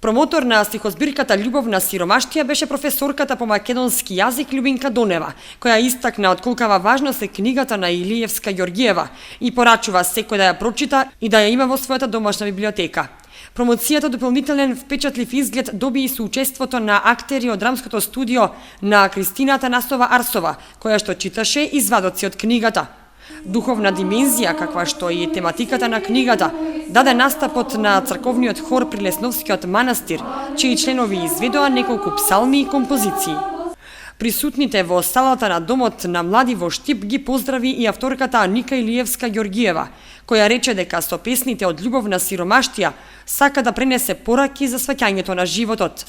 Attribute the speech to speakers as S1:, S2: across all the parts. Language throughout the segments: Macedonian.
S1: Промотор на стихозбирката Љубовна сиромаштија беше професорката по македонски јазик Љубинка Донева, која истакна од колкава важност е книгата на Илиевска Ѓоргиева и порачува секој да ја прочита и да ја има во својата домашна библиотека. Промоцијата дополнителен впечатлив изглед доби и соучеството на актери од драмското студио на Кристина Атанасова Арсова, која што читаше извадоци од книгата. Духовна димензија, каква што и тематиката на книгата, даде настапот на црковниот хор при Лесновскиот манастир, чии членови изведоа неколку псалми и композиции. Присутните во салата на Домот на млади во Штип ги поздрави и авторката Аника Илиевска Ѓоргиева, која рече дека со песните од Љубовна сиромаштија сака да пренесе пораки за сваќањето на животот.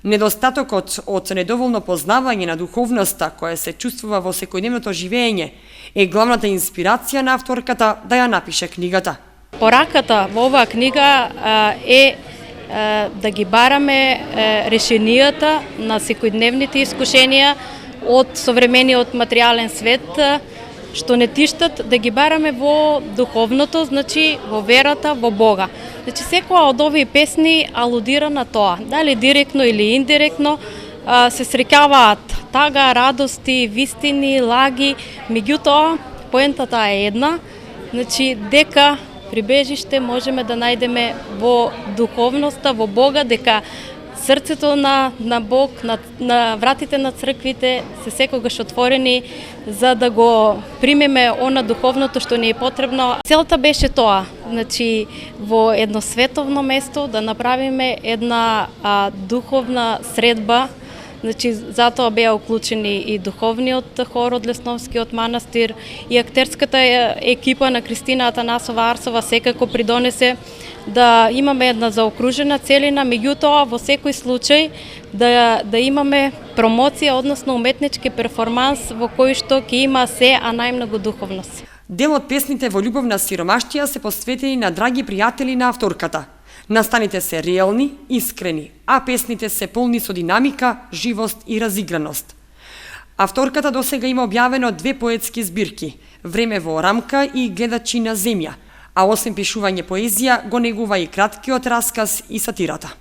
S1: Недостатокот од недоволно познавање на духовноста, која се чувствува во секојдневното живење, е главната инспирација на авторката да ја напише книгата.
S2: Пораката во оваа книга е да ги бараме решенијата на секојдневните искушенија од современиот материјален свет, што не тиштат, да ги бараме во духовното, значи во верата во Бога. Значи секоја од овие песни алудира на тоа, дали директно или индиректно се среќаваат тага, радости, вистини, лаги, меѓутоа поентата е една, значи дека прибежиште можеме да најдеме во духовноста, во Бога, дека срцето на Бог, на вратите на црквите се секогаш отворени за да го примеме она духовното што ни е потребно. Целта беше тоа, значи во едно световно место да направиме една духовна средба. Значи, затоа беа уклучени и духовниот хор од Лесновскиот манастир и актерската екипа на Кристина Атанасова Арсова секако придонесе да имаме една заокружена целина, меѓутоа во секој случај да имаме промоција, односно уметнички перформанс во кој што ќе има се, а најмногу духовност.
S1: Дел од песните во Љубовна сиромаштија се посветени на драги пријатели на авторката. Настаните се реални, искрени, а песните се полни со динамика, живост и разиграност. Авторката досега има објавено 2 поетски збирки «Време во рамка» и «Гледачи на земја», а освен пишување поезија го негува и краткиот расказ и сатирата.